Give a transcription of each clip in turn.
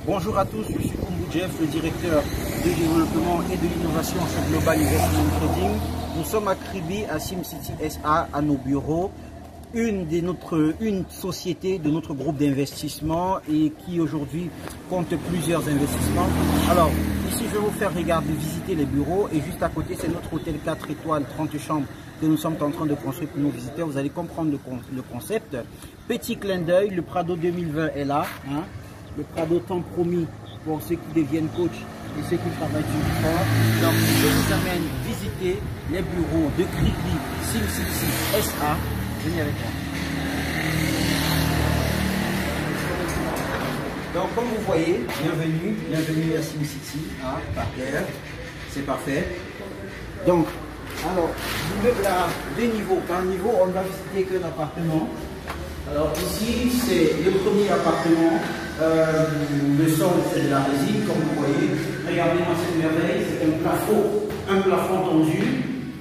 Bonjour à tous, je suis Koumou Jeff, le directeur du développement et de l'innovation chez Global Investment Trading. Nous sommes à Kribi, à SimCity SA, à nos bureaux. Une société de notre groupe d'investissement et qui aujourd'hui compte plusieurs investissements. Alors, ici, je vais vous faire visiter les bureaux et juste à côté, c'est notre hôtel 4 étoiles, 30 chambres que nous sommes en train de construire pour nos visiteurs. Vous allez comprendre le concept. Petit clin d'œil, le Prado 2020 est là. Hein. Le Prado tant promis pour ceux qui deviennent coach et ceux qui travaillent du sport. Donc, je vous amène visiter les bureaux de Kribi SimCity SA. Venez avec moi. Donc, comme vous voyez, bienvenue à SimCity, hein, par terre. C'est parfait. Donc, alors, l'immeuble a deux niveaux. Par niveau, on ne va visiter qu'un appartement. Alors ici, c'est le premier appartement. Le sol, c'est de la résine, comme vous voyez. Regardez-moi cette merveille, c'est un plafond tendu,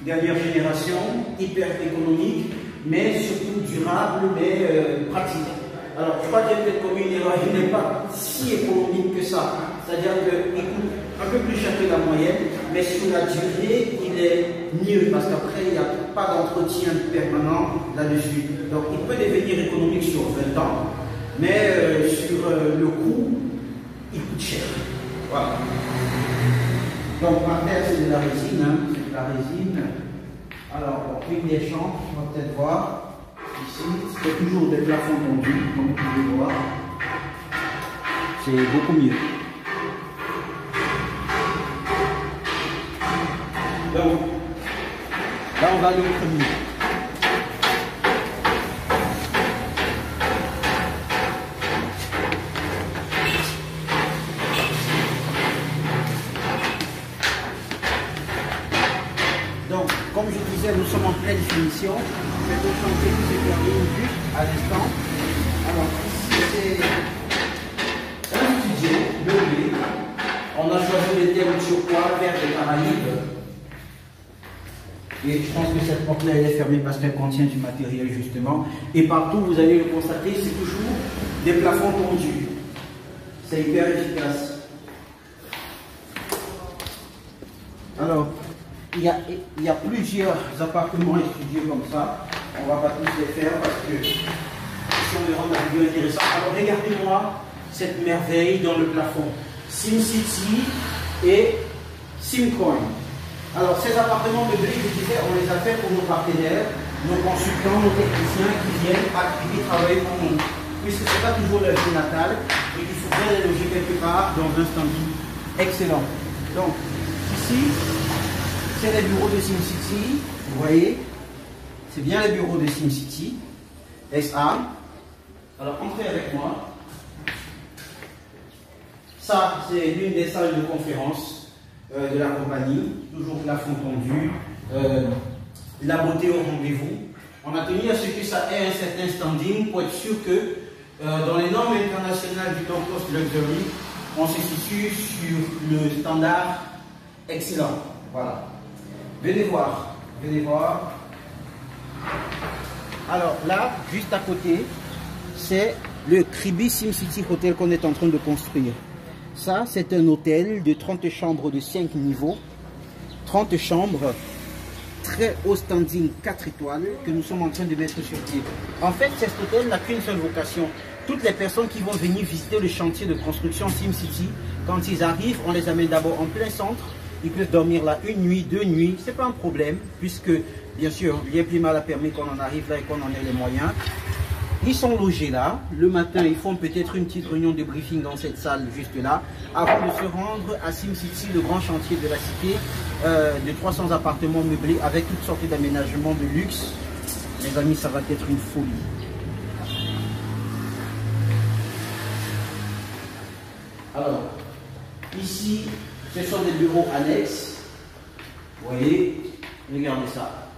dernière génération, hyper économique, mais surtout durable, mais pratique. Alors, je crois qu'il y a peut-être comme une erreur, il n'est pas si économique que ça. C'est-à-dire qu'il coûte un peu plus cher que la moyenne, mais sur la durée, il est mieux parce qu'après, il n'y a pas d'entretien permanent là-dessus. Donc, il peut devenir économique sur 20 ans, mais sur le coût, il coûte cher. Voilà. Donc, par terre, c'est de la résine. Hein, c'est de la résine. Alors, une des chambres, on va peut-être voir. Ici, c'est toujours des plafonds tendus, comme vous pouvez voir. C'est beaucoup mieux. Donc, là, on va aller au premier. Donc, comme je disais, nous sommes en pleine finition. C'est un chantier qui se termine juste à l'instant. Alors, ici, c'est un studio meublé. On a choisi les thèmes turquoise, vert et Caraïbes. Et je pense que cette porte-là, elle est fermée parce qu'elle contient du matériel, justement. Et partout, vous allez le constater, c'est toujours des plafonds tendus. C'est hyper efficace. Alors, il y a plusieurs appartements et studios comme ça. On ne va pas tous les faire parce que si on les rend la vidéo intéressante. Alors, regardez-moi cette merveille dans le plafond. SimCity et Simcoin. Alors, ces appartements meublés, je disais, on les a fait pour nos partenaires, nos consultants, nos techniciens qui viennent travailler pour nous. Puisque ce n'est pas toujours leur vie natale et qu'il faut bien les loger quelque part dans un standing excellent. Donc, ici, c'est les bureaux de SimCity. Vous voyez, c'est bien les bureaux de SimCity SA. Alors, entrez avec moi. Ça, c'est l'une des salles de conférence de la compagnie, toujours plafond tendu, la beauté au rendez-vous. On a tenu à ce que ça ait un certain standing pour être sûr que dans les normes internationales du Low Cost Luxury, on se situe sur le standard excellent. Voilà. Venez voir. Venez voir. Alors là, juste à côté, c'est le Kribi SimCity Hotel qu'on est en train de construire. Ça, c'est un hôtel de 30 chambres de 5 niveaux, 30 chambres, très haut standing 4 étoiles que nous sommes en train de mettre sur pied. En fait, cet hôtel n'a qu'une seule vocation. Toutes les personnes qui vont venir visiter le chantier de construction SimCity, quand ils arrivent, on les amène d'abord en plein centre. Ils peuvent dormir là une nuit, 2 nuits, c'est pas un problème, puisque, bien sûr, bien plus mal a permis qu'on en arrive là et qu'on en ait les moyens. Ils sont logés là. Le matin, ils font peut-être une petite réunion de briefing dans cette salle juste là, avant de se rendre à SimCity, le grand chantier de la cité, de 300 appartements meublés avec toutes sortes d'aménagements de luxe. Les amis, ça va être une folie. Alors, ici, ce sont des bureaux annexes. Vous voyez, regardez ça.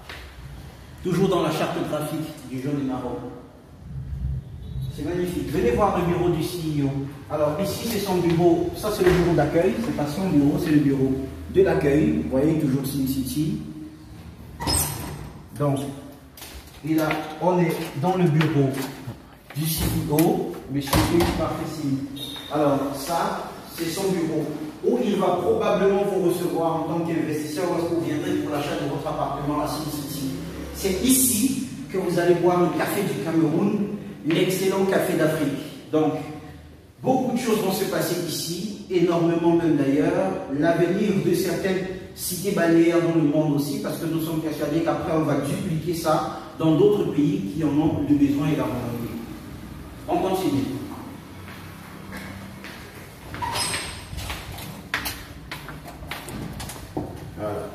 Toujours dans la charte graphique du jaune et marron. C'est magnifique. Venez voir le bureau du CEO. Alors ici, c'est son bureau. Ça, c'est le bureau d'accueil. C'est pas son bureau, c'est le bureau de l'accueil. Vous voyez, toujours SimCity. Donc, et là, on est dans le bureau du CEO, M. Parfessi. Alors, ça, c'est son bureau, où il va probablement vous recevoir en tant qu'investisseur lorsque vous viendrez pour l'achat de votre appartement à Sim City. C'est ici que vous allez boire le café du Cameroun, l'excellent café d'Afrique. Donc, beaucoup de choses vont se passer ici, énormément même d'ailleurs. L'avenir de certaines cités balnéaires dans le monde aussi, parce que nous sommes persuadés qu'après on va dupliquer ça dans d'autres pays qui en ont le besoin et la volonté. On continue. Voilà.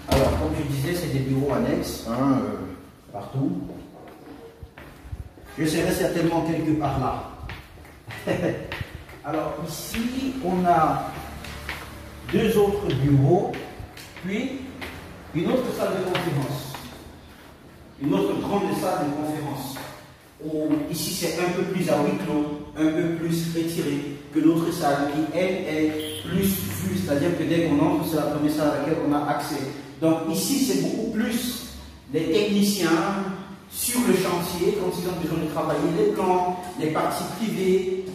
Alors, comme je disais, c'est des bureaux annexes, hein, partout. Je serai certainement quelque part là. Alors, ici, on a deux autres bureaux, puis une autre salle de conférence. Une autre grande salle de conférence. Ici, c'est un peu plus à huis clos, un peu plus retiré que l'autre salle qui, elle, est plus vue. C'est-à-dire que dès qu'on entre, c'est la première salle à laquelle on a accès. Donc ici, c'est beaucoup plus les techniciens sur le chantier, quand ils ont besoin de travailler les plans, les parties privées.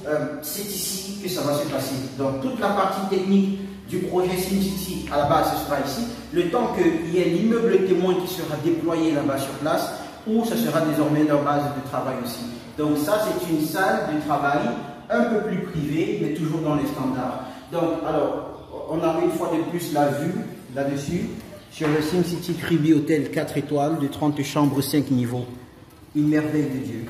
C'est ici que ça va se passer. Donc toute la partie technique du projet SimCity, à la base, ce sera ici. Le temps qu'il y ait l'immeuble témoin qui sera déployé là-bas sur place, où ce sera désormais leur base de travail aussi. Donc ça, c'est une salle de travail un peu plus privée, mais toujours dans les standards. Donc, alors, on a une fois de plus la vue là-dessus, sur le SimCity Kribi Hôtel 4 étoiles, de 30 chambres, 5 niveaux. Une merveille de Dieu.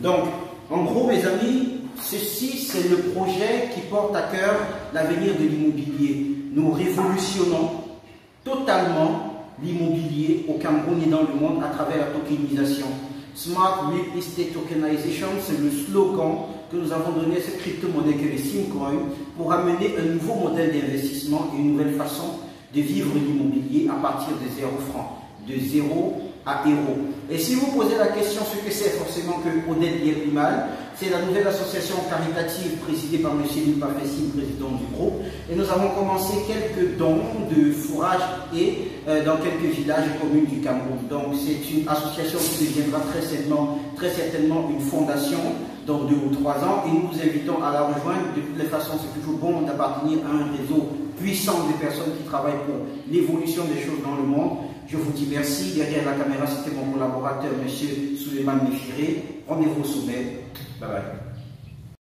Donc, en gros, mes amis, ceci, c'est le projet qui porte à cœur l'avenir de l'immobilier. Nous révolutionnons totalement l'immobilier au Cameroun et dans le monde à travers la tokenisation. Smart Real Estate Tokenization, c'est le slogan que nous avons donné à cette crypto-monnaie que les Simcoin pour amener un nouveau modèle d'investissement et une nouvelle façon de vivre l'immobilier à partir de 0 francs, de 0 à héros. Et si vous posez la question ce que c'est, forcément que Odette y est plus mal, c'est la nouvelle association caritative présidée par M. Parfessi, président du groupe. Et nous avons commencé quelques dons de fourrage et dans quelques villages et communes du Cameroun. Donc c'est une association qui deviendra très certainement une fondation dans 2 ou 3 ans. Et nous vous invitons à la rejoindre. De toutes les façons, c'est toujours bon d'appartenir à un réseau puissant de personnes qui travaillent pour l'évolution des choses dans le monde. Je vous dis merci. Derrière la caméra, c'était mon collaborateur, M. Souleymane Mefiré. Rendez-vous au sommet. Bye bye.